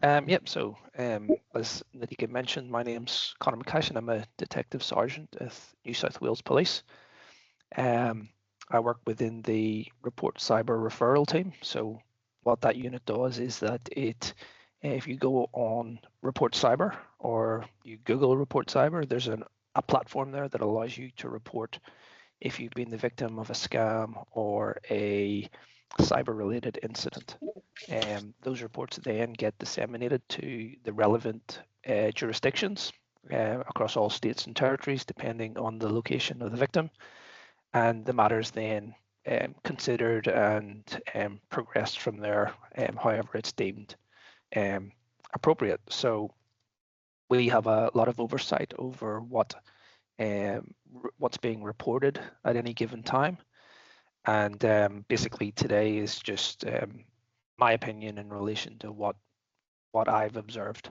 Yep, so as Nadika mentioned, my name's Connaire McCashin. I'm a Detective Sergeant at New South Wales Police. I work within the ReportCyber referral team. So what that unit does is that if you go on ReportCyber or you Google ReportCyber, there's a platform there that allows you to report if you've been the victim of a scam or a cyber-related incident. Those reports then get disseminated to the relevant jurisdictions across all states and territories, depending on the location of the victim. And the matter is then considered and progressed from there, however it's deemed appropriate. So we have a lot of oversight over what's being reported at any given time. And basically today is just my opinion in relation to what I've observed.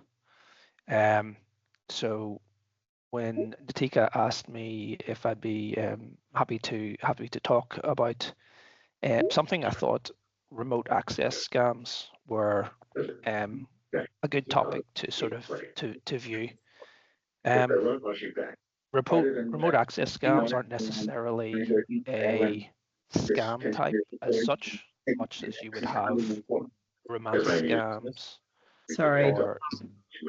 So when Datika asked me if I'd be happy to talk about something, I thought remote access scams were a good topic to sort of to view. Remote access scams aren't necessarily a scam type as such, much as you would have romance scams. Sorry,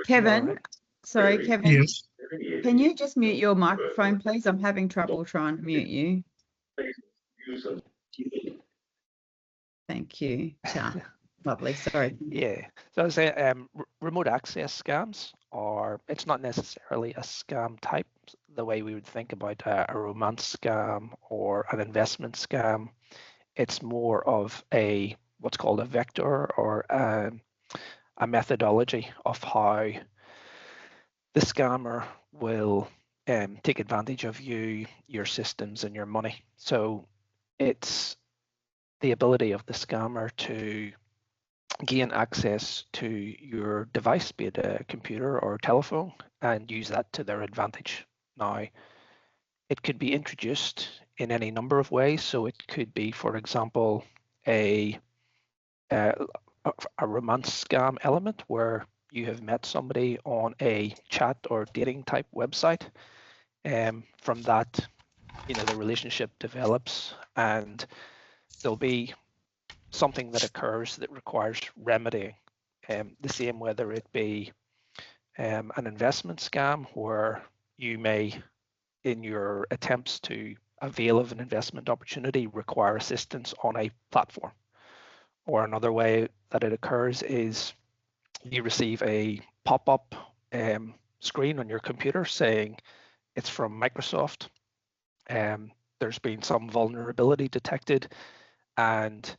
Kevin. Sorry, Kevin. Yes. Can you just mute your microphone, please? I'm having trouble trying to mute you. Thank you. Lovely. Sorry. Yeah. So I was saying, remote access scams it's not necessarily a scam type the way we would think about a romance scam or an investment scam. It's more of what's called a vector or a methodology of how the scammer will take advantage of you, your systems, and your money. So it's the ability of the scammer to gain access to your device, be it a computer or a telephone, and use that to their advantage. Now, it could be introduced in any number of ways. So it could be, for example, a romance scam element where you have met somebody on a chat or dating type website. From that, the relationship develops, and there'll be something that occurs that requires remedying. The same whether it be an investment scam where you may, in your attempts to avail of an investment opportunity, require assistance on a platform. Or another way that it occurs is you receive a pop-up screen on your computer saying it's from Microsoft. There's been some vulnerability detected and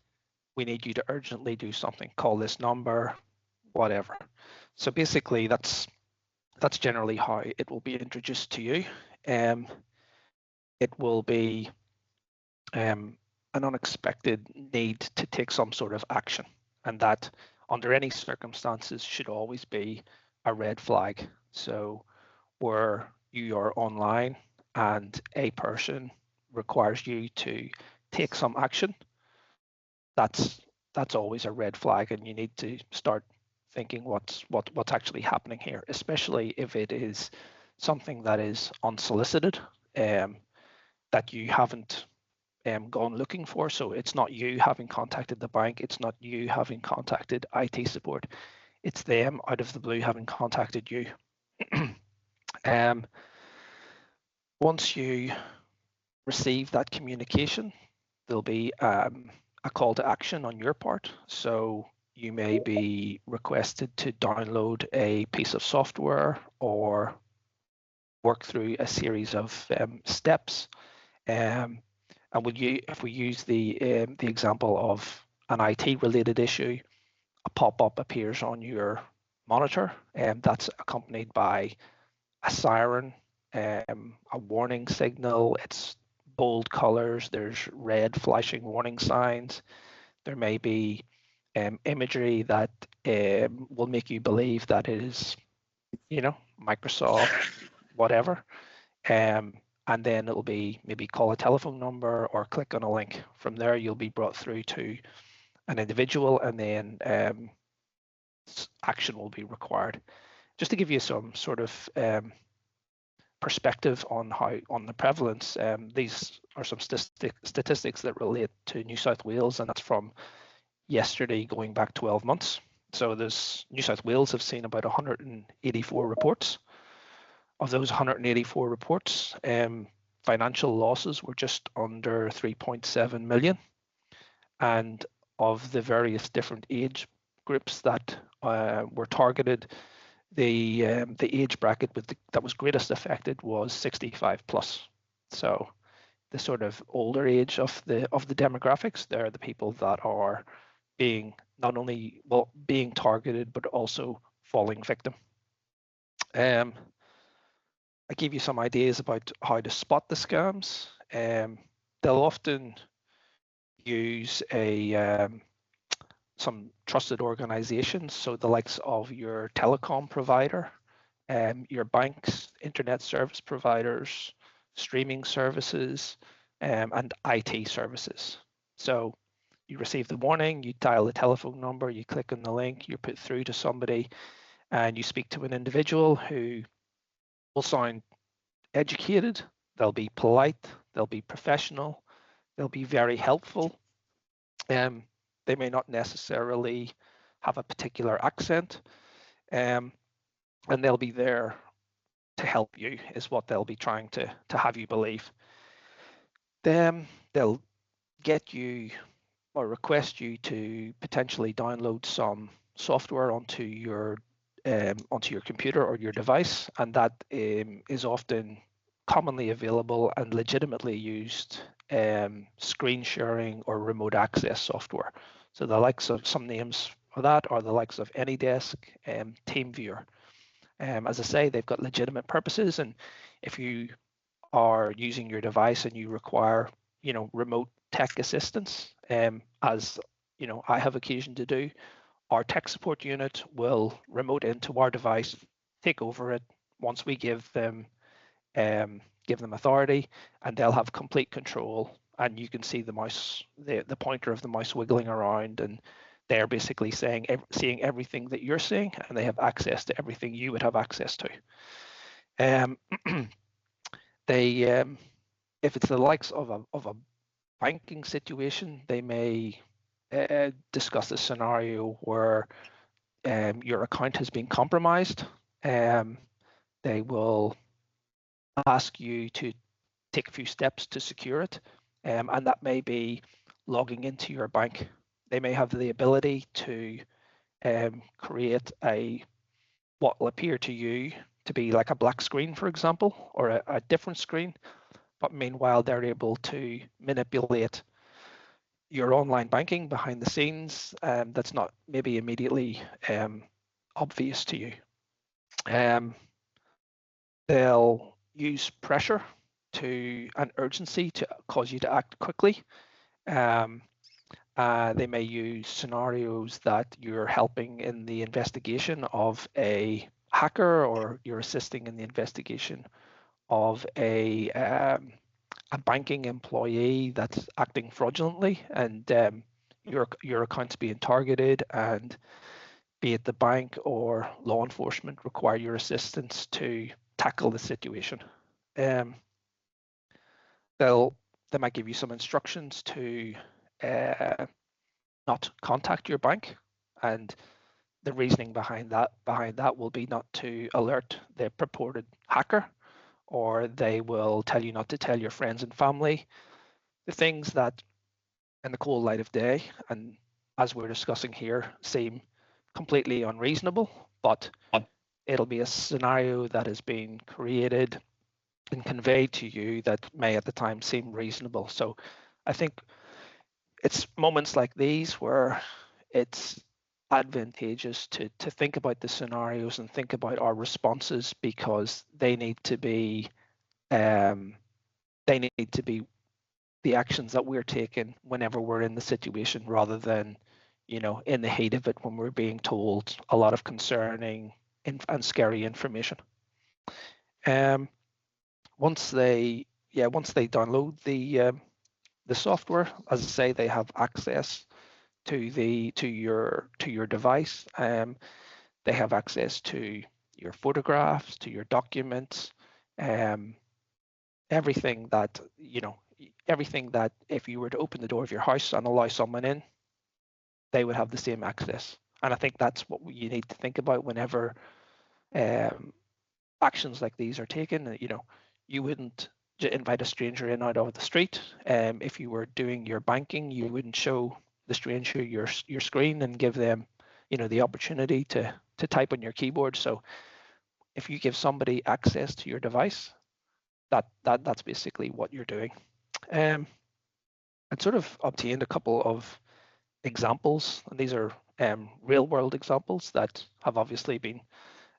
we need you to urgently do something. Call this number, whatever. So basically that's generally how it will be introduced to you. It will be an unexpected need to take some sort of action, and that under any circumstances should always be a red flag. So where you are online and a person requires you to take some action, that's always a red flag, and you need to start thinking what's actually happening here, especially if it is something that is unsolicited, that you haven't gone looking for. So it's not you having contacted the bank, it's not you having contacted IT support, it's them out of the blue having contacted you. Once you receive that communication, there'll be a call to action on your part. So you may be requested to download a piece of software or work through a series of steps. And if we use the example of an IT related issue, a pop-up appears on your monitor, and that's accompanied by a siren, a warning signal. It's bold colors. There's red flashing warning signs. There may be imagery that will make you believe that it is, Microsoft, whatever. And then it'll be maybe call a telephone number or click on a link. From there, you'll be brought through to an individual, and then action will be required. Just to give you some sort of perspective on the prevalence, these are some statistics that relate to New South Wales, and that's from yesterday going back 12 months. So New South Wales have seen about 184 reports. Of those 184 reports, financial losses were just under 3.7 million. And of the various different age groups that were targeted, the age bracket that was greatest affected was 65 plus. So the sort of older age of the demographics, they're the people that are being not only being targeted but also falling victim. I give you some ideas about how to spot the scams. They'll often use some trusted organizations, so the likes of your telecom provider, your banks, internet service providers, streaming services, and IT services. So you receive the warning, you dial the telephone number, you click on the link, you're put through to somebody, and you speak to an individual who will sound educated, they'll be polite, they'll be professional, they'll be very helpful. They may not necessarily have a particular accent, and they'll be there to help you, is what they'll be trying to have you believe. Then they'll get you or request you to potentially download some software onto your computer or your device, and that is often commonly available and legitimately used screen sharing or remote access software. So the likes of some names for that are the likes of AnyDesk, TeamViewer. As I say, they've got legitimate purposes, and if you are using your device and you require, remote tech assistance, as I have occasion to do, our tech support unit will remote into our device, take over it once we give them authority, and they'll have complete control. And you can see the mouse, the pointer of the mouse wiggling around, and they're basically seeing everything that you're seeing, and they have access to everything you would have access to. If it's the likes of a banking situation, they may discuss a scenario where your account has been compromised. They will ask you to take a few steps to secure it, and that may be logging into your bank. They may have the ability to create what will appear to you to be like a black screen, for example, or a different screen, but meanwhile they're able to manipulate your online banking behind the scenes, that's not maybe immediately obvious to you. They'll use pressure and urgency to cause you to act quickly. They may use scenarios that you're helping in the investigation of a hacker, or you're assisting in the investigation of a banking employee that's acting fraudulently, and your account's being targeted, and be it the bank or law enforcement require your assistance to tackle the situation. They might give you some instructions to not contact your bank, and the reasoning behind that will be not to alert the purported hacker, or they will tell you not to tell your friends and family the things that in the cold light of day, and as we're discussing here, seem completely unreasonable, but it'll be a scenario that has been created and conveyed to you that may at the time seem reasonable. So I think it's moments like these where it's advantageous to think about the scenarios and think about our responses, because they need to be the actions that we're taking whenever we're in the situation, rather than in the heat of it when we're being told a lot of concerning and scary information. Once they download the software, as I say, they have access to your device. They have access to your photographs, to your documents, everything that everything that if you were to open the door of your house and allow someone in, they would have the same access. And I think that's what you need to think about whenever actions like these are taken. You wouldn't invite a stranger in out of the street. If you were doing your banking, you wouldn't show the stranger your screen and give them, the opportunity to type on your keyboard. So if you give somebody access to your device, that's basically what you're doing. I'd sort of obtained a couple of examples, and these are real world examples that have obviously been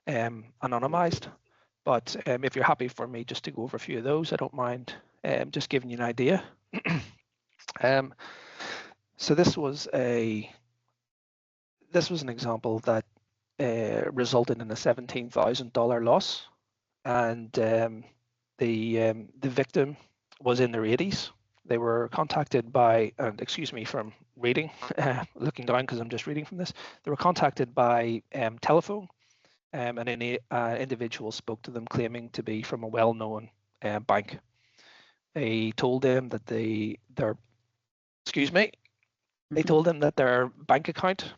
anonymized. But if you're happy for me just to go over a few of those, I don't mind just giving you an idea. So this was an example that resulted in a $17,000 loss, and the victim was in their 80s. They were contacted by, and excuse me from reading, looking down because I'm just reading from this. They were contacted by telephone, and an individual spoke to them claiming to be from a well-known bank. They told them that they told them that their bank account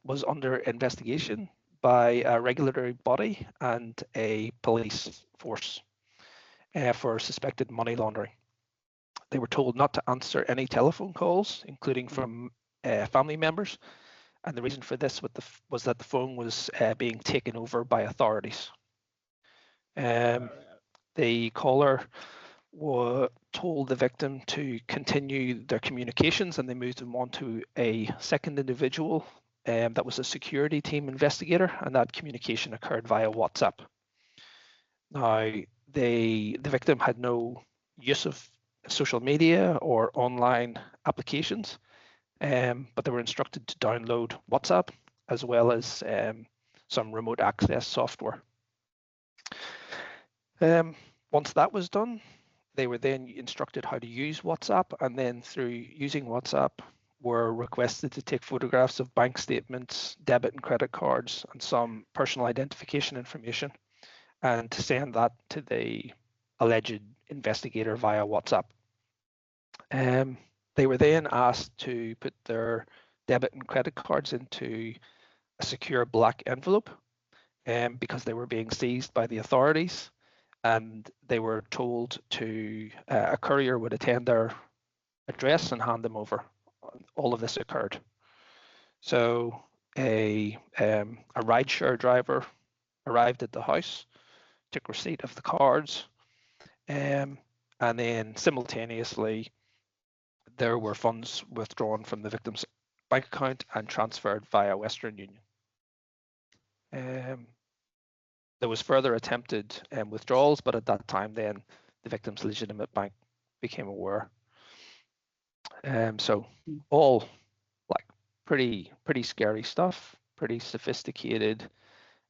was under investigation by a regulatory body and a police force for suspected money laundering. They were told not to answer any telephone calls, including from family members. And the reason for this was that the phone was being taken over by authorities. The caller told the victim to continue their communications, and they moved them on to a second individual that was a security team investigator, and that communication occurred via WhatsApp. Now, the victim had no use of social media or online applications, but they were instructed to download WhatsApp as well as some remote access software. Once that was done, they were then instructed how to use WhatsApp, and then through using WhatsApp were requested to take photographs of bank statements, debit and credit cards, and some personal identification information, and to send that to the alleged investigator via WhatsApp. They were then asked to put their debit and credit cards into a secure black envelope because they were being seized by the authorities, and they were told to a courier would attend their address and hand them over. All of this occurred. So a rideshare driver arrived at the house, took receipt of the cards, and then simultaneously there were funds withdrawn from the victim's bank account and transferred via Western Union. There was further attempted withdrawals, but at that time then the victim's legitimate bank became aware. So all like pretty scary stuff, pretty sophisticated.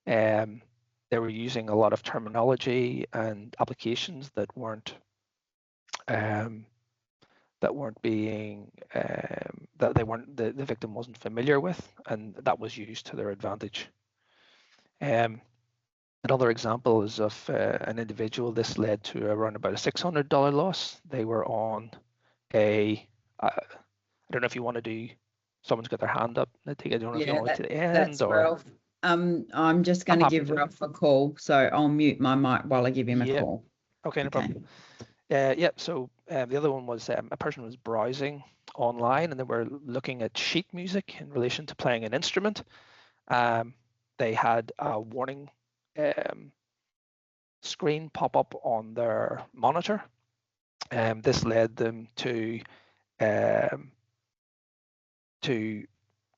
They were using a lot of terminology and applications that weren't being that the victim wasn't familiar with, and that was used to their advantage. Another example is of an individual. This led to around about a $600 loss. They were on I don't know if you want to do. Someone's got their hand up. I don't know if you want to the end. That's or Ralph. I'm just going to give Ralph a call, so I'll mute my mic while I give him a call. Okay, no problem. Yeah. So the other one was a person was browsing online, and they were looking at sheet music in relation to playing an instrument. They had a warning screen pop up on their monitor. This led them to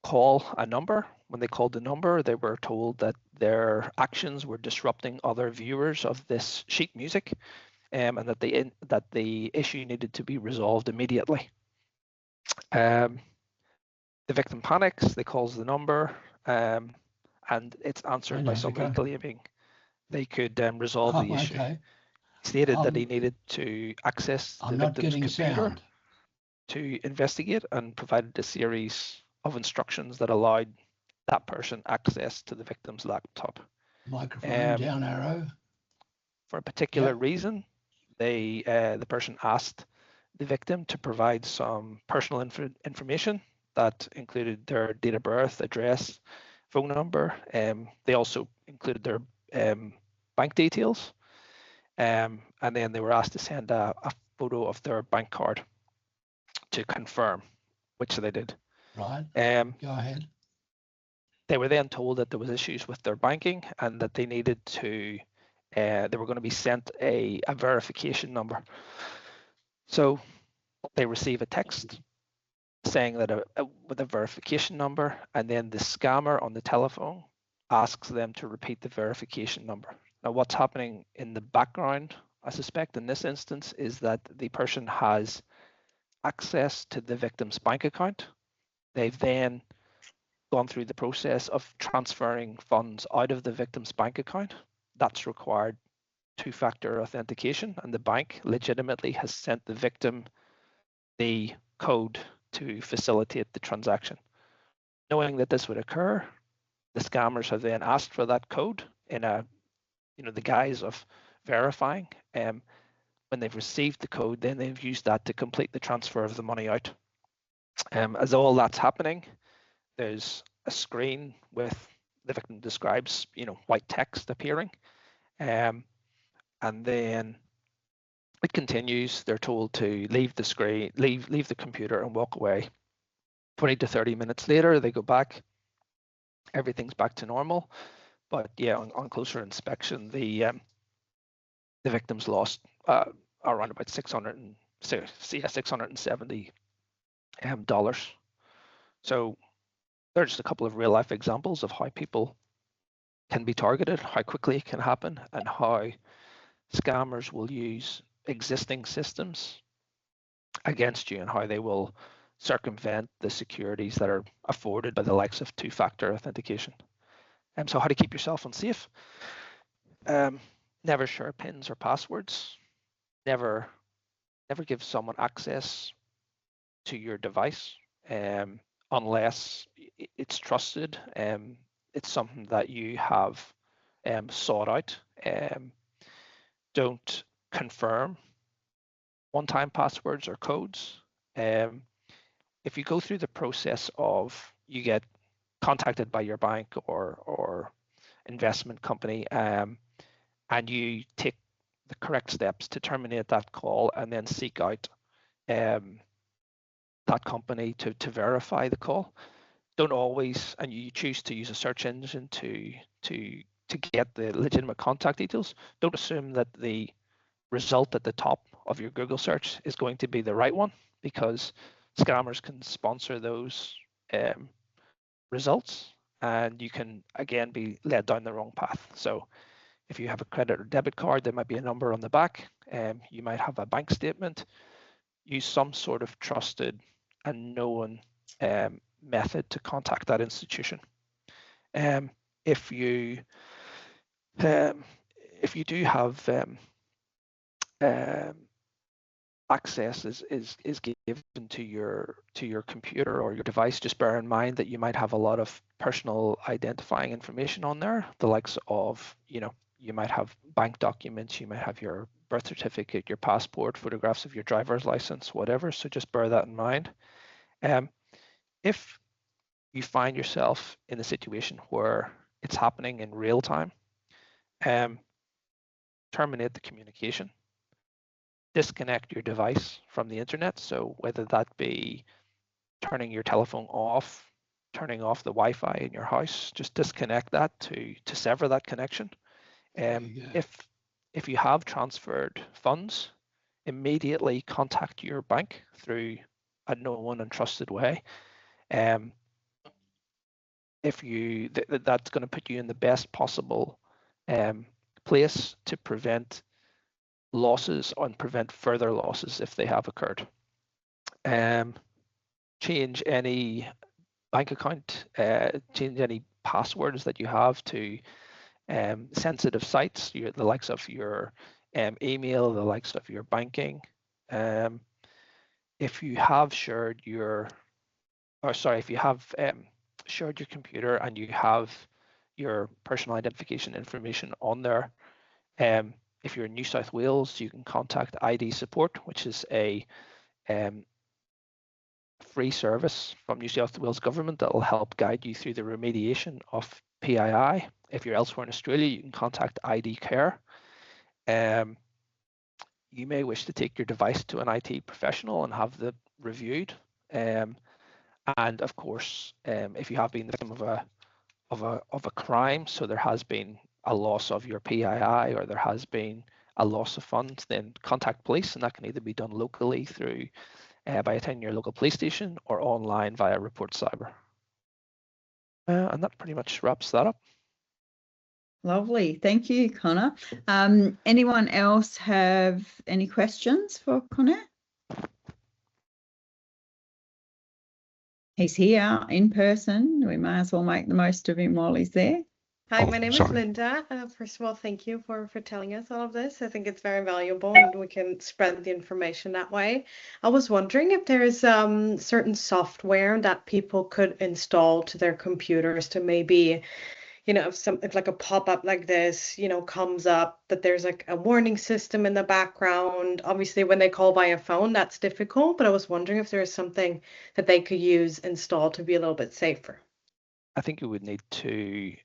call a number. When they called the number, they were told that their actions were disrupting other viewers of this sheet music, and that the issue needed to be resolved immediately. The victim panics. They calls the number, and it's answered by somebody claiming they could resolve the issue. Okay. He stated that he needed to access the victim's computer. Sound. to investigate and provided a series of instructions that allowed that person access to the victim's laptop. Microphone, down arrow. For a particular reason, the person asked the victim to provide some personal information that included their date of birth, address, phone number. They also included their bank details. And then they were asked to send a photo of their bank card to confirm, which they did. Right. Go ahead. They were then told that there was issues with their banking and that they needed to, they were going to be sent a verification number. So they receive a text saying that with a verification number, and then the scammer on the telephone asks them to repeat the verification number. Now, what's happening in the background, I suspect in this instance, is that the person has access to the victim's bank account. They've then gone through the process of transferring funds out of the victim's bank account. That's required two-factor authentication, and the bank legitimately has sent the victim the code to facilitate the transaction. Knowing that this would occur, the scammers have then asked for that code in the guise of verifying. When they've received the code, then they've used that to complete the transfer of the money out. As all that's happening, there's a screen with the victim describes, white text appearing, and then it continues. They're told to leave the screen, leave the computer, and walk away. 20 to 30 minutes later, they go back. Everything's back to normal, but yeah, on closer inspection, the victims lost around about $670. So there are just a couple of real life examples of how people can be targeted, how quickly it can happen, and how scammers will use existing systems against you, and how they will circumvent the securities that are afforded by the likes of two-factor authentication. So how to keep yourself unsafe? Never share PINs or passwords. Never give someone access to your device unless it's trusted. It's something that you have sought out. Don't confirm one-time passwords or codes. If you go through the process of you get contacted by your bank or investment company, and you take the correct steps to terminate that call and then seek out that company to verify the call, don't always, and you choose to use a search engine to get the legitimate contact details, don't assume that the result at the top of your Google search is going to be the right one, because scammers can sponsor those results, and you can again be led down the wrong path. So if you have a credit or debit card, there might be a number on the back. You might have a bank statement. Use some sort of trusted and known method to contact that institution. If you do have access is given to your computer or your device, just bear in mind that you might have a lot of personal identifying information on there, the likes of, you might have bank documents, you might have your birth certificate, your passport, photographs of your driver's license, whatever. So just bear that in mind. If you find yourself in a situation where it's happening in real time, terminate the communication. Disconnect your device from the internet. So whether that be turning your telephone off, turning off the Wi-Fi in your house, just disconnect that to sever that connection. If you have transferred funds, immediately contact your bank through a known and trusted way. If you that's going to put you in the best possible place to prevent losses and prevent further losses if they have occurred. Change any bank account, change any passwords that you have to sensitive sites, the likes of your email, the likes of your banking. if you have shared your, if you have shared your computer and you have your personal identification information on there, if you're in New South Wales, you can contact ID Support, which is a free service from New South Wales government that will help guide you through the remediation of PII. If you're elsewhere in Australia, you can contact ID Care. You may wish to take your device to an IT professional and have them reviewed. And of course, if you have been the victim of a crime, so there has been a loss of your PII or there has been a loss of funds, then contact police, and that can either be done locally through by attending your local police station or online via ReportCyber. And that pretty much wraps that up. Lovely. Thank you, Connor. Anyone else have any questions for Connor? He's here in person. We may as well make the most of him while he's there. Hi, my name is Linda. First of all, thank you for telling us all of this. I think it's very valuable and we can spread the information that way. I was wondering if there is certain software that people could install to their computers to maybe, if like a pop-up like this, comes up, that there's like a warning system in the background. Obviously, when they call via phone, that's difficult, but I was wondering if there is something that they could use installed to be a little bit safer. I think you would need to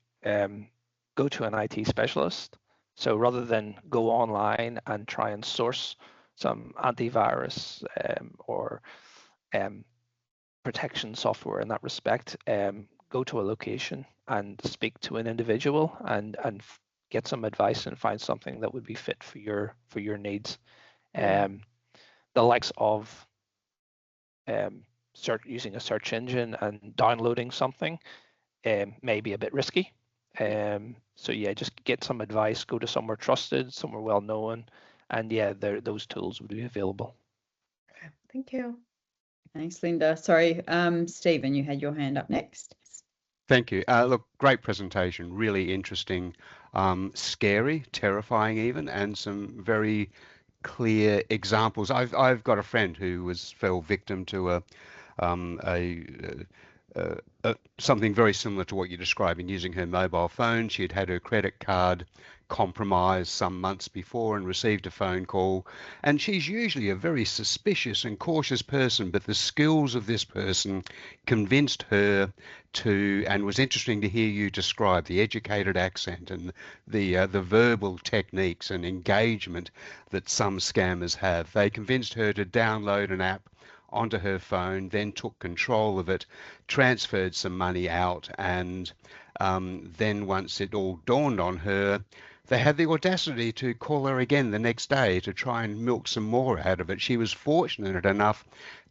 go to an IT specialist. So rather than go online and try and source some antivirus or protection software in that respect, go to a location and speak to an individual and get some advice and find something that would be fit for your needs. The likes of using a search engine and downloading something may be a bit risky. So yeah, just get some advice, go to somewhere trusted, somewhere well known, and yeah, those tools would be available. Okay, thank you. Thanks, Linda. Sorry, Stephen, you had your hand up next. Thank you. Look, great presentation, really interesting, scary, terrifying even, and some very clear examples. I've got a friend who fell victim to something very similar to what you're describing, using her mobile phone. She had had her credit card compromised some months before and received a phone call. And she's usually a very suspicious and cautious person, but the skills of this person convinced her to, and was interesting to hear you describe the educated accent and the verbal techniques and engagement that some scammers have. They convinced her to download an app onto her phone, then took control of it, transferred some money out, and then once it all dawned on her, they had the audacity to call her again the next day to try and milk some more out of it. She was fortunate enough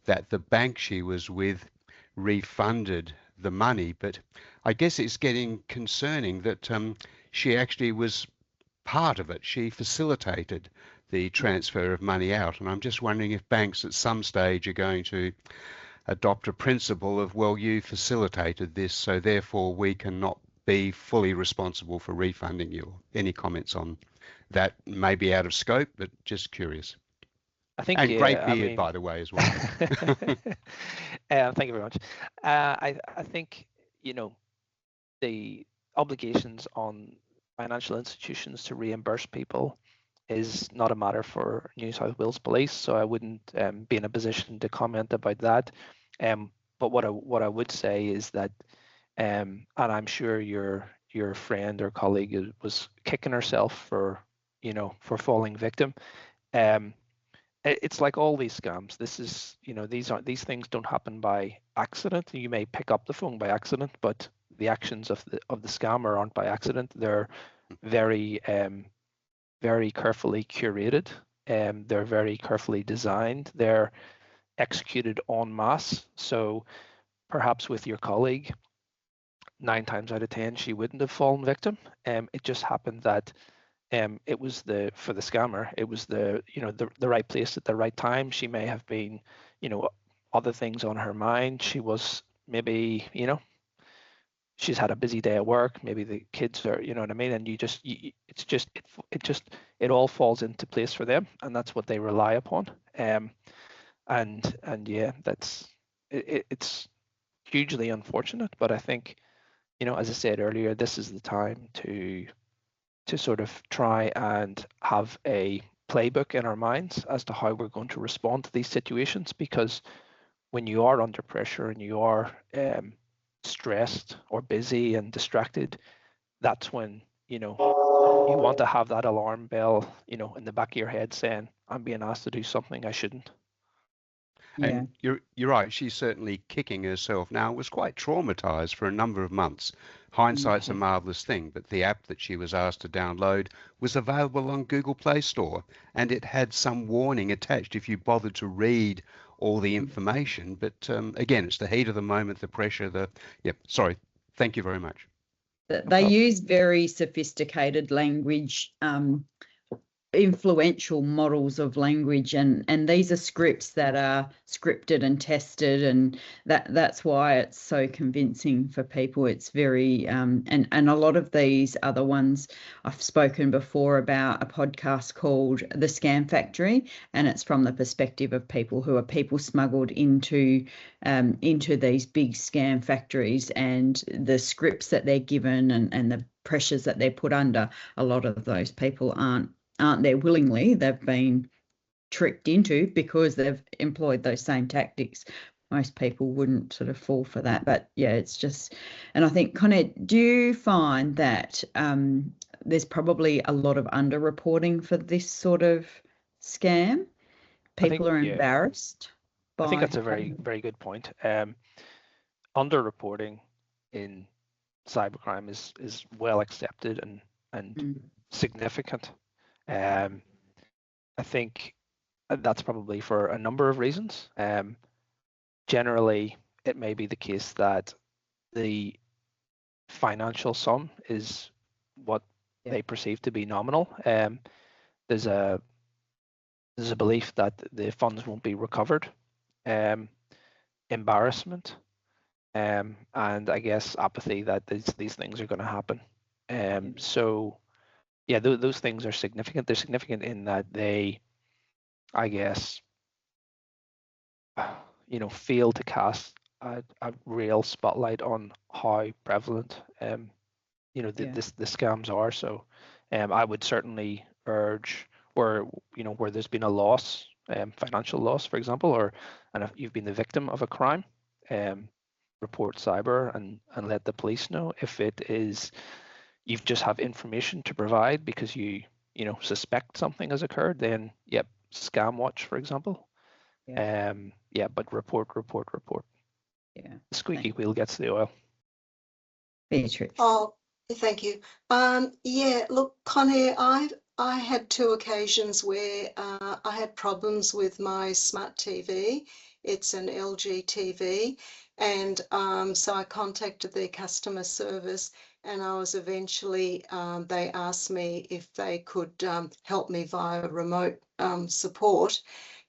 that the bank she was with refunded the money, but I guess it's getting concerning that she actually was part of it. She facilitated the transfer of money out, and I'm just wondering if banks at some stage are going to adopt a principle of, well, you facilitated this, so therefore we cannot be fully responsible for refunding you. Any comments on that? May be out of scope, but just curious. I think, and great beard, by the way, as well. Thank you very much. I think, the obligations on financial institutions to reimburse people is not a matter for New South Wales Police, so I wouldn't be in a position to comment about that. But what I would say is that, and I'm sure your friend or colleague was kicking herself for falling victim. It's like all these scams. This is, these things don't happen by accident. You may pick up the phone by accident, but the actions of the scammer aren't by accident. They're very very carefully curated, they're very carefully designed, they're executed en masse. So perhaps with your colleague, 9 times out of 10 she wouldn't have fallen victim. It just happened that it was for the scammer, it was the right place at the right time. She may have been, other things on her mind. She was maybe, she's had a busy day at work, maybe the kids are, you know what I mean, and it all falls into place for them, and that's what they rely upon. and yeah, it's hugely unfortunate. But I think, as I said earlier, this is the time to sort of try and have a playbook in our minds as to how we're going to respond to these situations, because when you are under pressure and you are stressed or busy and distracted, that's when you want to have that alarm bell in the back of your head saying, I'm being asked to do something I shouldn't. And you're right, she's certainly kicking herself now. Was quite traumatized for a number of months. Hindsight's a marvelous thing, but the app that she was asked to download was available on Google Play Store, and it had some warning attached if you bothered to read all the information. But again, it's the heat of the moment, the pressure, sorry. Thank you very much. They use very sophisticated language, influential models of language, and these are scripts that are scripted and tested, and that's why it's so convincing for people. It's very and a lot of these other ones, I've spoken before about a podcast called The Scam Factory, and it's from the perspective of people who are people smuggled into these big scam factories, and the scripts that they're given and the pressures that they're put under. A lot of those people aren't there willingly. They've been tricked into because they've employed those same tactics. Most people wouldn't sort of fall for that, but yeah, it's just, and I think, Connaire, do you find that there's probably a lot of underreporting for this sort of scam? People are embarrassed. I think that's a very, very good point. Underreporting in cybercrime is well accepted and significant. I think that's probably for a number of reasons. Generally, it may be the case that the financial sum is what they perceive to be nominal. There's a belief that the funds won't be recovered. Embarrassment, and I guess apathy that these things are going to happen. So yeah, those things are significant. They're significant in that they, I guess, fail to cast a real spotlight on how prevalent, the scams are. So, I would certainly urge where there's been a loss, financial loss, for example, and if you've been the victim of a crime, report cyber and let the police know. If it is you just have information to provide because you suspect something has occurred, then yep, scam watch, for example. But report. Yeah. The squeaky wheel gets the oil. Beatrix. Oh, thank you. Look, Connaire, I had 2 occasions where I had problems with my smart TV. It's an LG TV, and so I contacted their customer service, and I was eventually, they asked me if they could help me via remote support.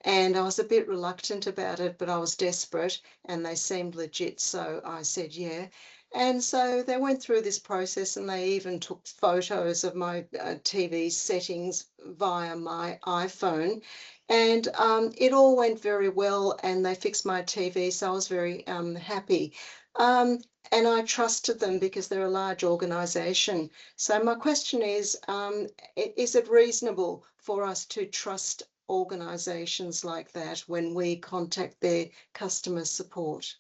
And I was a bit reluctant about it, but I was desperate and they seemed legit. So I said, yeah. And so they went through this process, and they even took photos of my TV settings via my iPhone. And it all went very well, and they fixed my TV. So I was very happy. And I trusted them because they're a large organisation. So my question is it reasonable for us to trust organisations like that when we contact their customer support?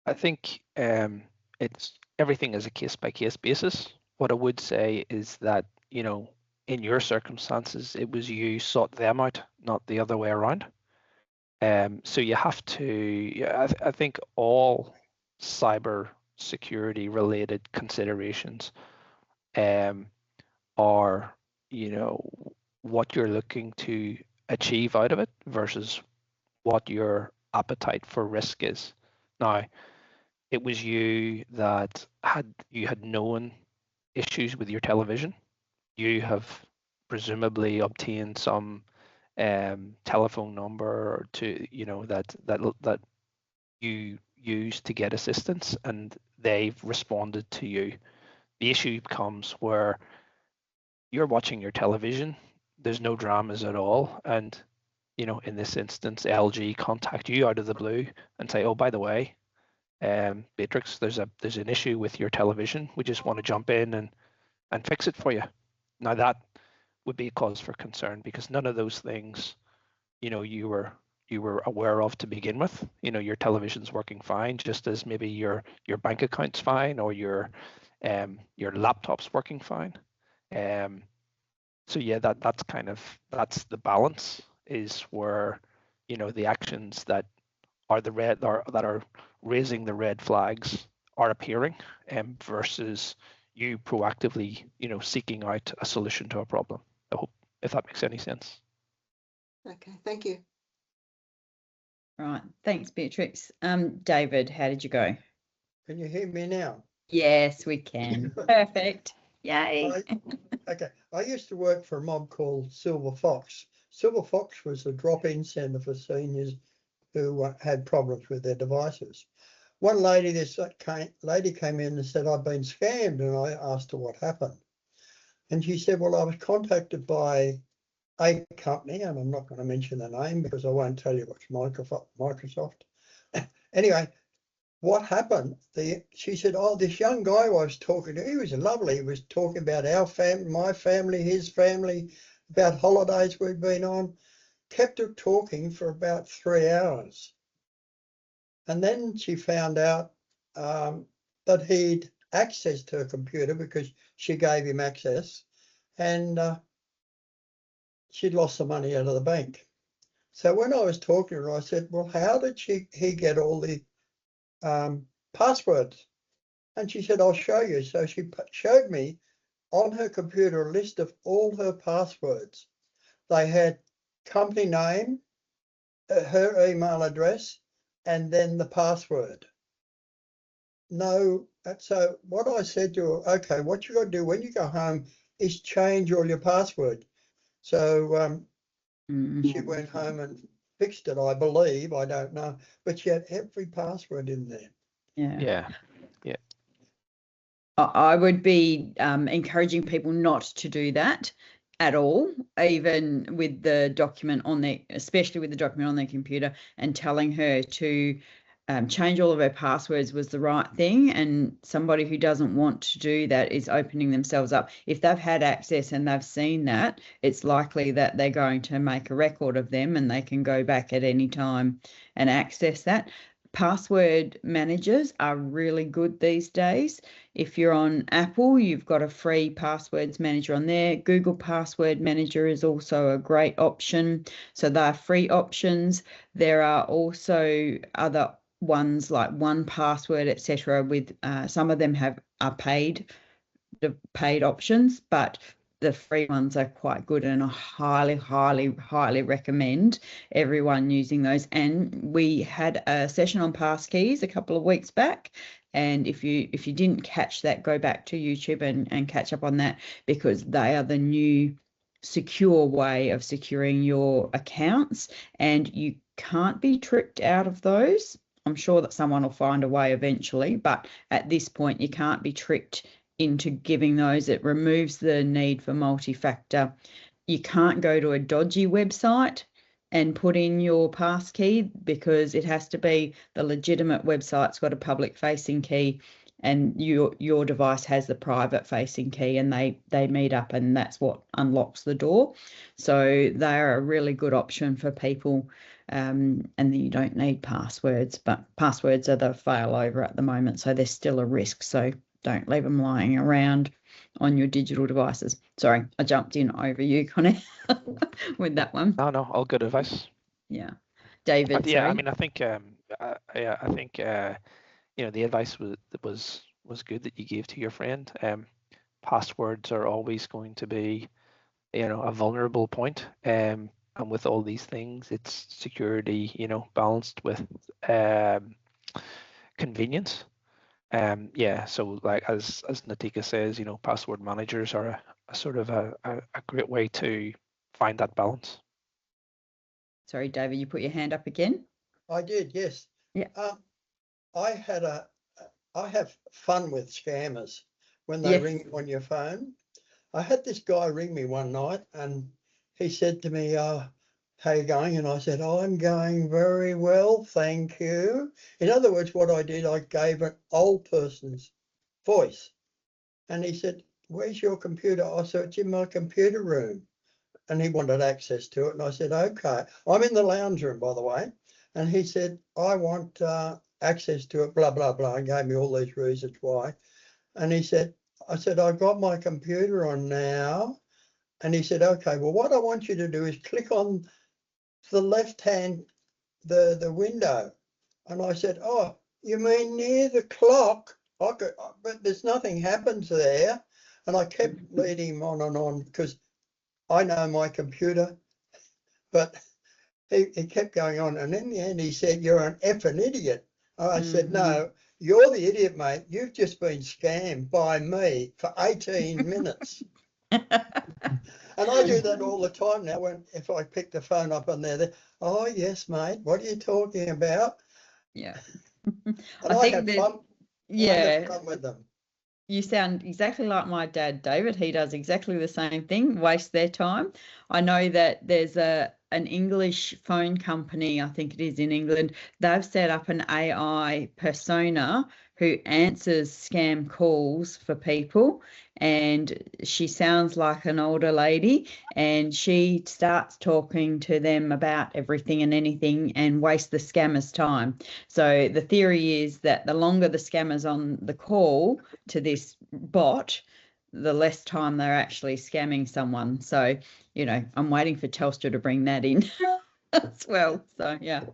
I think it's everything is a case-by-case basis. What I would say is that, in your circumstances, it was you sought them out, not the other way around. So you have to, I think all cyber security related considerations are, what you're looking to achieve out of it versus what your appetite for risk is. Now, it was you that had known issues with your television. You have presumably obtained some telephone number to that you use to get assistance, and they've responded to you. The issue comes where you're watching your television. There's no dramas at all, and you know, in this instance, LG contact you out of the blue and say, oh, by the way, Beatrix, there's an issue with your television. We just want to jump in and fix it for you. Now that would be a cause for concern, because none of those things, you know, you were aware of to begin with. You know, your television's working fine, just as maybe your bank account's fine, or your laptop's working fine. So yeah, that's the balance, is where, you know, the actions that are that are raising the red flags are appearing, versus you proactively, you know, seeking out a solution to a problem. I hope, if that makes any sense. Okay, thank you. Right, thanks, Beatrix. David, how did you go? Can you hear me now? Yes, we can. Perfect. Yay. Okay, I used to work for a mob called Silver Fox. Silver Fox was a drop-in centre for seniors who had problems with their devices. One lady, lady came in and said, I've been scammed, and I asked her what happened. And she said, well, I was contacted by a company, and I'm not going to mention the name because I won't tell you what's Microsoft. Anyway, what happened? She said, oh, this young guy I was talking to, he was lovely. He was talking about our family, my family, his family, about holidays we'd been on. Kept her talking for about 3 hours. And then she found out that he'd accessed her computer because she gave him access, and she'd lost the money out of the bank. So when I was talking to her, I said, well, how did he get all the passwords? And she said, I'll show you. So she showed me on her computer a list of all her passwords. They had company name, her email address, and then the password. No, so what I said to her, okay, what you got to do when you go home is change all your password. So she went home and fixed it, I believe, I don't know, but she had every password in there. Yeah. Yeah. I would be encouraging people not to do that at all, even with the document on their, especially with the document on their computer, and telling her to change all of her passwords was the right thing. And somebody who doesn't want to do that is opening themselves up. If they've had access and they've seen that, it's likely that they're going to make a record of them, and they can go back at any time and access that. Password managers are really good these days. If you're on Apple, you've got a free passwords manager on there. Google Password Manager is also a great option. So they're free options. There are also other ones like 1Password, etc. With some of them are paid options, but the free ones are quite good, and I highly recommend everyone using those. And we had a session on passkeys a couple of weeks back, and if you didn't catch that, go back to YouTube and catch up on that, because they are the new secure way of securing your accounts, and you can't be tricked out of those. I'm sure that someone will find a way eventually, but at this point you can't be tricked into giving those. It removes the need for multi-factor. You can't go to a dodgy website and put in your passkey, because it has to be the legitimate website's got a public facing key, and your device has the private facing key, and they meet up, and that's what unlocks the door. So they're a really good option for people, and you don't need passwords, but passwords are the failover at the moment, so there's still a risk. So don't leave them lying around on your digital devices. Sorry, I jumped in over you, Connaire, with that one. No, all good advice. Yeah, David. Yeah, sorry. I mean, I think you know, the advice was good that you gave to your friend. Passwords are always going to be, you know, a vulnerable point. And with all these things, it's security, you know, balanced with convenience. Yeah, so like as Natika says, you know, password managers are a sort of a great way to find that balance. Sorry, David, you put your hand up again. I did, yes. Yeah. I have fun with scammers when they ring on your phone. I had this guy ring me one night, and he said to me, how you going? And I said, I'm going very well, thank you. In other words, what I did, I gave an old person's voice. And he said, where's your computer? I said, it's in my computer room. And he wanted access to it. And I said, okay. I'm in the lounge room, by the way. And he said, I want access to it, blah, blah, blah. And gave me all these reasons why. And he said, I said, I've got my computer on now. And he said, okay, well, what I want you to do is click on the left hand, the window. And I said, oh, you mean near the clock? But there's nothing happens there. And I kept leading him on because I know my computer, but he kept going on. And in the end, he said, you're an effing idiot. I said, no, you're the idiot, mate. You've just been scammed by me for 18 minutes. And I do that all the time now. If I pick the phone up and they're there, oh, yes, mate, what are you talking about? Yeah. And I have fun. Yeah. I have fun with them. You sound exactly like my dad, David. He does exactly the same thing, waste their time. I know that there's an English phone company, I think it is in England, they've set up an AI persona who answers scam calls for people, and she sounds like an older lady, and she starts talking to them about everything and anything and wastes the scammer's time. So the theory is that the longer the scammer's on the call to this bot, the less time they're actually scamming someone. So, you know, I'm waiting for Telstra to bring that in as well. So, yeah.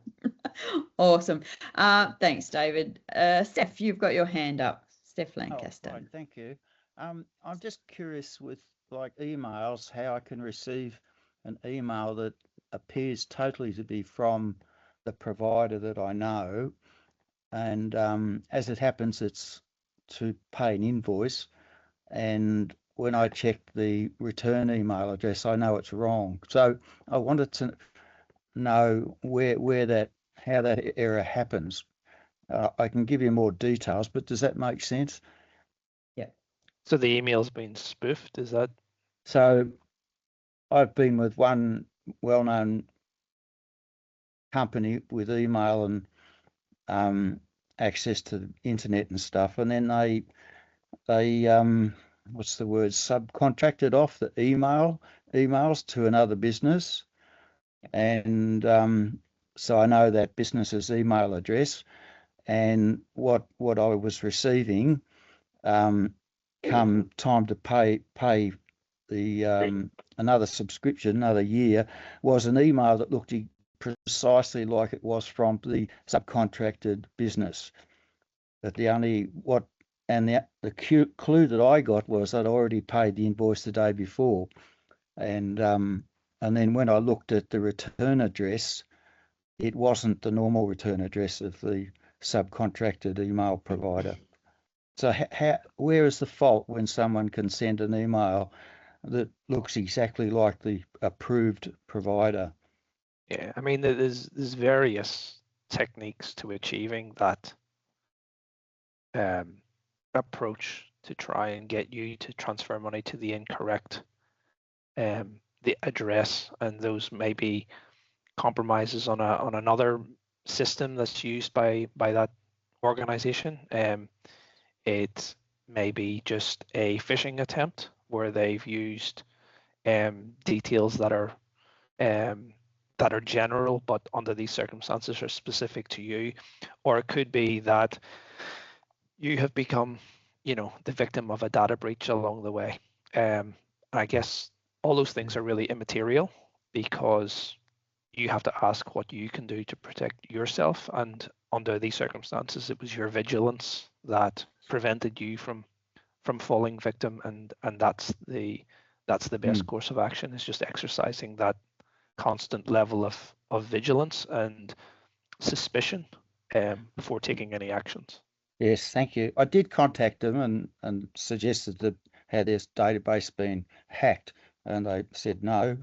Awesome. Thanks, David. Steph, you've got your hand up. Steph Lancaster. Oh, right, thank you. I'm just curious with like emails, how I can receive an email that appears totally to be from the provider that I know. And as it happens, it's to pay an invoice. And when I check the return email address, I know it's wrong. So I wanted to know how that error happens. I can give you more details, but does that make sense? Yeah. So the email's been spoofed, is that? So I've been with one well-known company with email and access to the internet and stuff, and then they what's the word, subcontracted off the emails to another business. And so I know that business's email address, and what I was receiving come time to pay the another subscription, another year, was an email that looked precisely like it was from the subcontracted business. But the clue that I got was I'd already paid the invoice the day before, and then when I looked at the return address, it wasn't the normal return address of the subcontracted email provider. So where is the fault when someone can send an email that looks exactly like the approved provider? Yeah, I mean, there's various techniques to achieving that approach to try and get you to transfer money to the incorrect the address, and those may be compromises on another system that's used by that organization. It may be just a phishing attempt where they've used details that are general, but under these circumstances are specific to you, or it could be that you have become, the victim of a data breach along the way. I guess all those things are really immaterial because you have to ask what you can do to protect yourself, and under these circumstances it was your vigilance that prevented you from falling victim, and that's the best course of action, is just exercising that constant level of vigilance and suspicion before taking any actions. Yes, thank you. I did contact them and suggested that had this database been hacked, and they said no.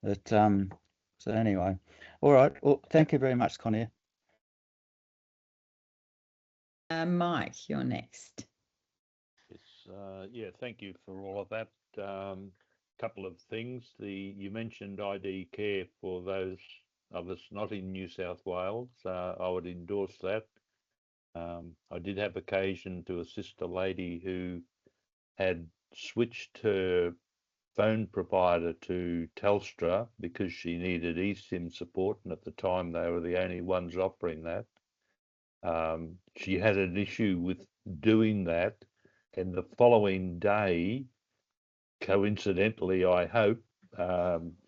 But so anyway, all right. Well, thank you very much, Connaire. Mike, you're next. Yes, yeah, thank you for all of that. couple of things. You mentioned ID care for those of us not in New South Wales. I would endorse that. I did have occasion to assist a lady who had switched her phone provider to Telstra because she needed eSIM support, and at the time they were the only ones offering that. She had an issue with doing that, and the following day, coincidentally, I hope,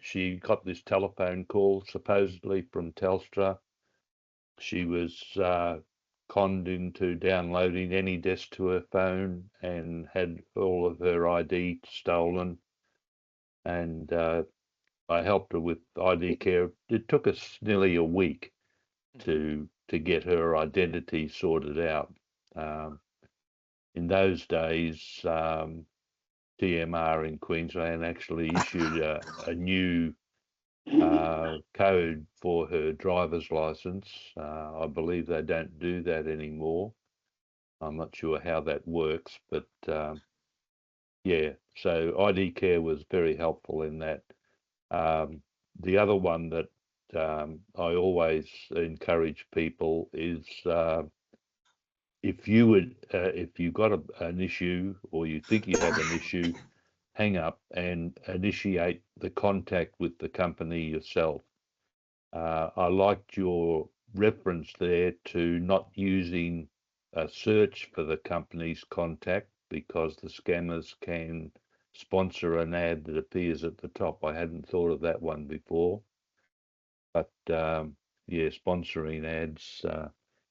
she got this telephone call supposedly from Telstra. She was conned into downloading AnyDesk to her phone and had all of her ID stolen. And I helped her with ID care. It took us nearly a week to get her identity sorted out. In those days, TMR in Queensland actually issued a new code for her driver's license. I believe they don't do that anymore. I'm not sure how that works, but yeah, so ID care was very helpful in that. The other one that I always encourage people is if you got an issue or you think you have an issue, hang up and initiate the contact with the company yourself. I liked your reference there to not using a search for the company's contact because the scammers can sponsor an ad that appears at the top. I hadn't thought of that one before, but yeah, sponsoring ads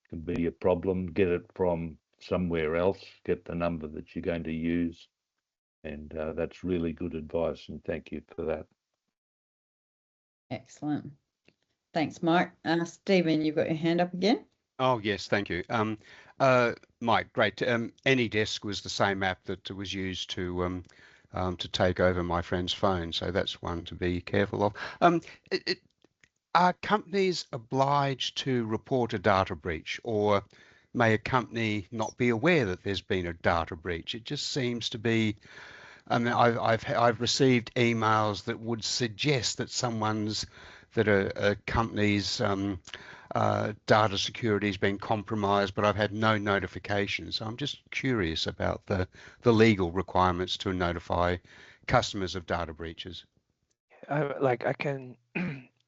can be a problem. Get it from somewhere else, get the number that you're going to use, and that's really good advice, and thank you for that. Excellent. Thanks, Mike. Stephen, you've got your hand up again. Oh, yes, thank you. Mike, great. AnyDesk was the same app that was used to take over my friend's phone, so that's one to be careful of. Are companies obliged to report a data breach, or may a company not be aware that there's been a data breach? It just seems to be. I mean, I've received emails that would suggest that a company's data security has been compromised, but I've had no notification. So I'm just curious about the legal requirements to notify customers of data breaches.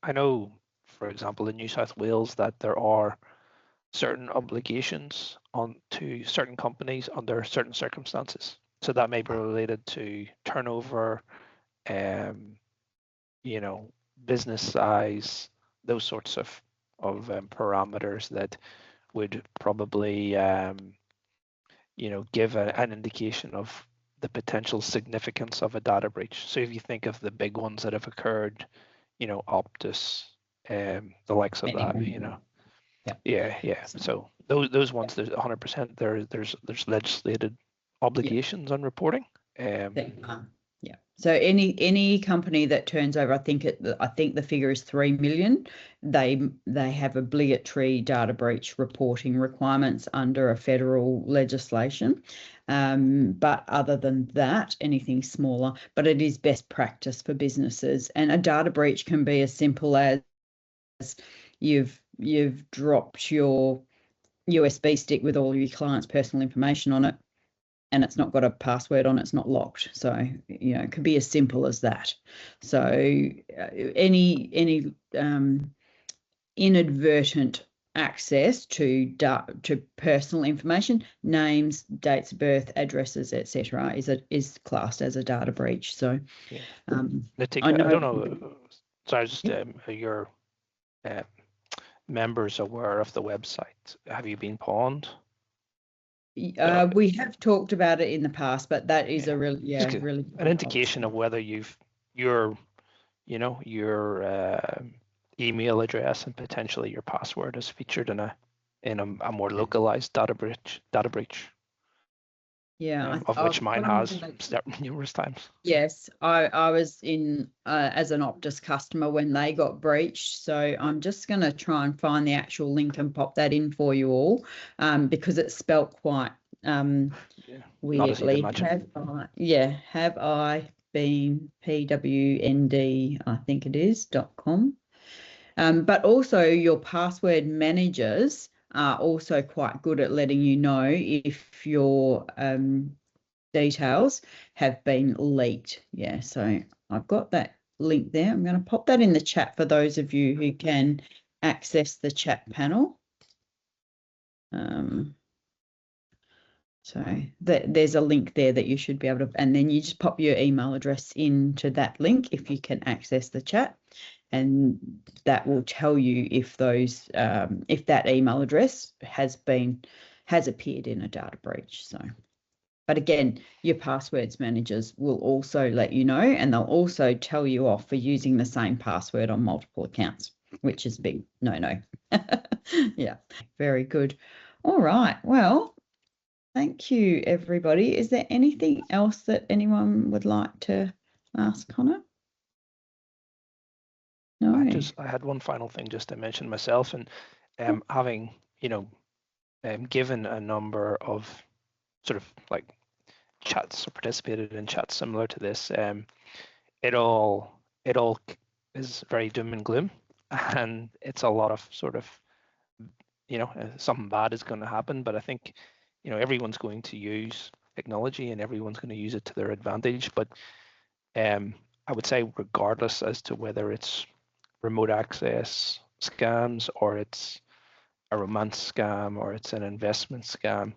I know, for example, in New South Wales that there are certain obligations to certain companies under certain circumstances. So that may be related to turnover, business size, those sorts of parameters that would probably, give an indication of the potential significance of a data breach. So if you think of the big ones that have occurred, Optus, the likes of that, Yeah. So those ones, there's 100%. There's legislated obligations on reporting. Yeah. So any company that turns over, I think the figure is 3 million. They have obligatory data breach reporting requirements under a federal legislation. But other than that, anything smaller. But it is best practice for businesses. And a data breach can be as simple as you've dropped your USB stick with all your clients' personal information on it, and it's not got a password on it, it's not locked. So, it could be as simple as that. So any inadvertent access to personal information, names, dates of birth, addresses, etc., is classed as a data breach. So I don't know. Sorry, just your members aware of the website. Have you been pawned? We have talked about it in the past, but that is really an indication of whether your email address and potentially your password is featured in a more localized data breach. Yeah, of which mine has numerous times. Yes, I was in as an Optus customer when they got breached. So I'm just going to try and find the actual link and pop that in for you all, because it's spelt quite weirdly. Have I been pwnd, I think it is, .com. But also your password managers are also quite good at letting you know if your details have been leaked. Yeah, so I've got that link there. I'm going to pop that in the chat for those of you who can access the chat panel. So there's a link there that you should be able to, and then you just pop your email address into that link if you can access the chat, and that will tell you if those if that email address has appeared in a data breach. So, but again, your passwords managers will also let you know, and they'll also tell you off for using the same password on multiple accounts, which is a big no. Yeah, very good. All right, well, thank you, everybody. Is there anything else that anyone would like to ask Connor? No. I had one final thing just to mention myself, and having, given a number of sort of like chats or participated in chats similar to this, it all is very doom and gloom, and it's a lot of sort of, something bad is going to happen. But I think, everyone's going to use technology and everyone's going to use it to their advantage. But I would say, regardless as to whether it's remote access scams or it's a romance scam or it's an investment scam,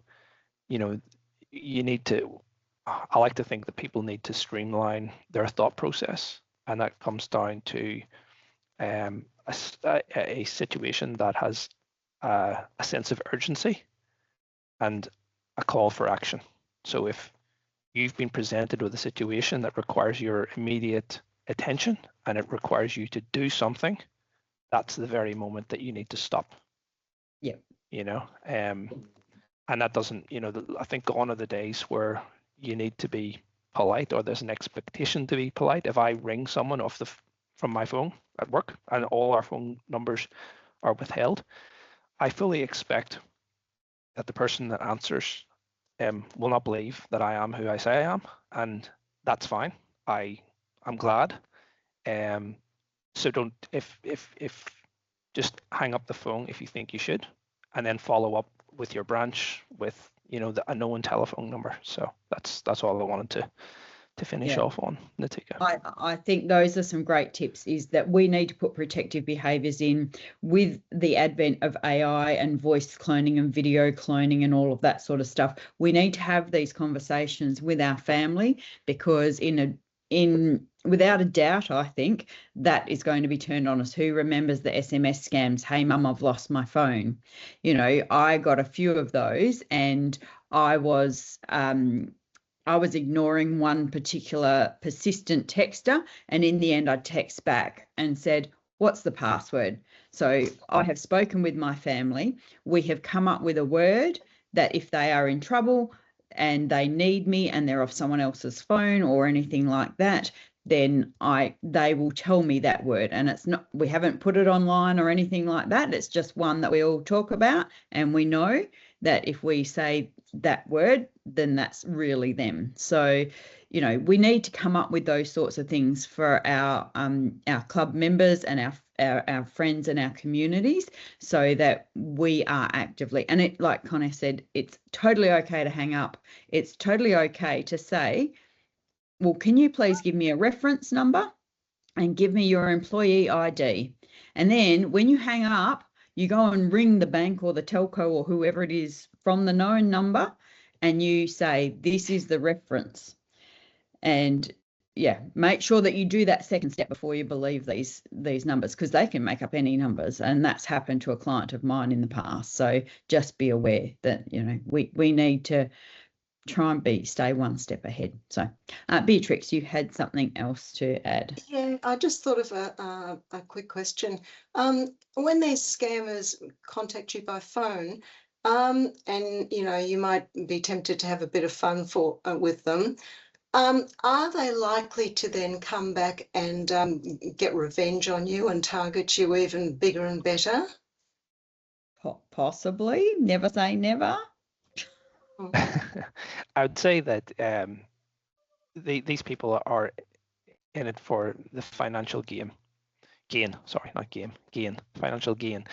you need to, I like to think that people need to streamline their thought process, and that comes down to a situation that has a sense of urgency and a call for action. So if you've been presented with a situation that requires your immediate attention and it requires you to do something, that's the very moment that you need to stop. Yeah. And that doesn't, I think gone are the days where you need to be polite or there's an expectation to be polite. If I ring someone from my phone at work and all our phone numbers are withheld, I fully expect that the person that answers will not believe that I am who I say I am, and that's fine. I'm glad. So don't, if just hang up the phone if you think you should, and then follow up with your branch with a known telephone number. So that's all I wanted to finish off on, Natika. I think those are some great tips, is that we need to put protective behaviours in with the advent of AI and voice cloning and video cloning and all of that sort of stuff. We need to have these conversations with our family, because without a doubt, I think that is going to be turned on us. Who remembers the SMS scams? Hey, mum, I've lost my phone. I got a few of those, and I was ignoring one particular persistent texter, and in the end I text back and said, what's the password? So I have spoken with my family. We have come up with a word that if they are in trouble and they need me and they're off someone else's phone or anything like that, then they will tell me that word. And it's not, we haven't put it online or anything like that. It's just one that we all talk about, and we know that if we say that word, then that's really them. So, we need to come up with those sorts of things for our club members and our friends and our communities, so that we are actively, and it, like Connor said, it's totally okay to hang up. It's totally okay to say, well, can you please give me a reference number and give me your employee ID? And then when you hang up, you go and ring the bank or the telco or whoever it is from the known number, and you say, this is the reference. And make sure that you do that second step before you believe these numbers, because they can make up any numbers, and that's happened to a client of mine in the past. So just be aware that we need to try and stay one step ahead. So Beatrix, you had something else to add. Yeah, I just thought of a quick question. When these scammers contact you by phone, and you might be tempted to have a bit of fun with them, are they likely to then come back and get revenge on you and target you even bigger and better? Possibly. Never say never. I would say that these people are in it for the financial gain. Sorry, not game. Gain. Financial gain.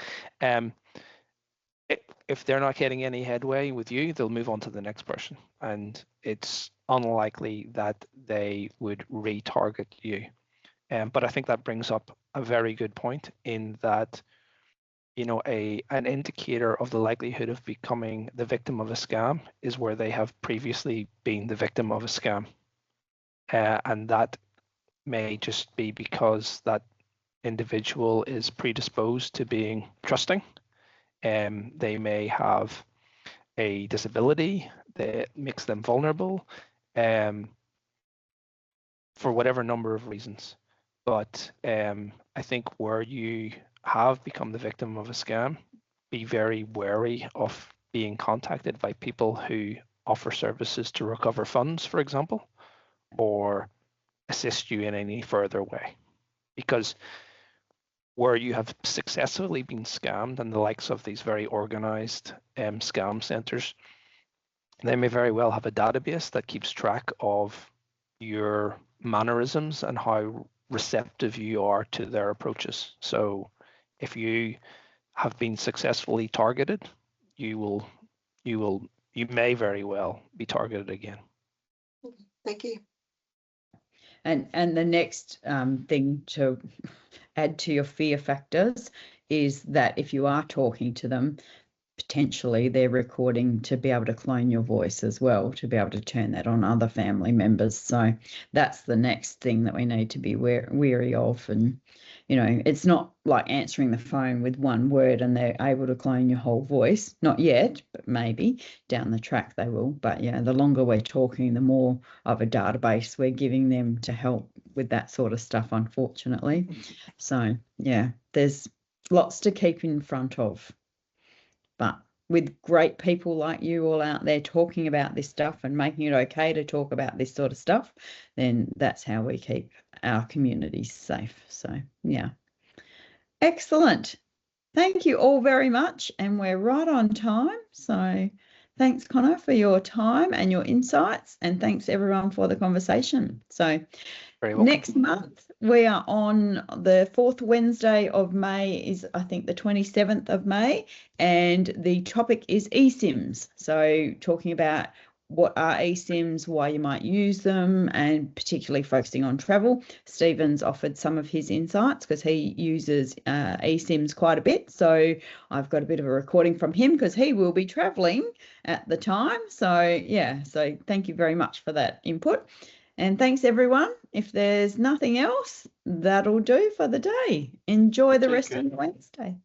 If they're not getting any headway with you, they'll move on to the next person, and it's unlikely that they would retarget you. But I think that brings up a very good point in that, you know, an indicator of the likelihood of becoming the victim of a scam is where they have previously been the victim of a scam. And that may just be because that individual is predisposed to being trusting. They may have a disability that makes them vulnerable for whatever number of reasons. But I think where you have become the victim of a scam, be very wary of being contacted by people who offer services to recover funds, for example, or assist you in any further way. Because where you have successfully been scammed and the likes of these very organized scam centers, they may very well have a database that keeps track of your mannerisms and how receptive you are to their approaches. So if you have been successfully targeted, you may very well be targeted again. Thank you. And the next thing to add to your fear factors is that if you are talking to them, potentially they're recording to be able to clone your voice as well, to be able to turn that on other family members. So that's the next thing that we need to be wary of. And, you know, it's not like answering the phone with one word and they're able to clone your whole voice. Not yet, but maybe down the track they will. But yeah, the longer we're talking, the more of a database we're giving them to help with that sort of stuff, unfortunately. So yeah, there's lots to keep in front of. But with great people like you all out there talking about this stuff and making it okay to talk about this sort of stuff, then that's how we keep our communities safe. So, yeah. Excellent. Thank you all very much. And we're right on time. So thanks, Connor, for your time and your insights. And thanks, everyone, for the conversation. So next month, we are on the 4th Wednesday of May is, I think, the 27th of May. And the topic is eSIMs. So talking about what are eSIMs, why you might use them, and particularly focusing on travel. Stephen's offered some of his insights because he uses eSIMs quite a bit. So I've got a bit of a recording from him because he will be traveling at the time. So yeah, so thank you very much for that input. And thanks, everyone. If there's nothing else, that'll do for the day. Enjoy the rest of Wednesday.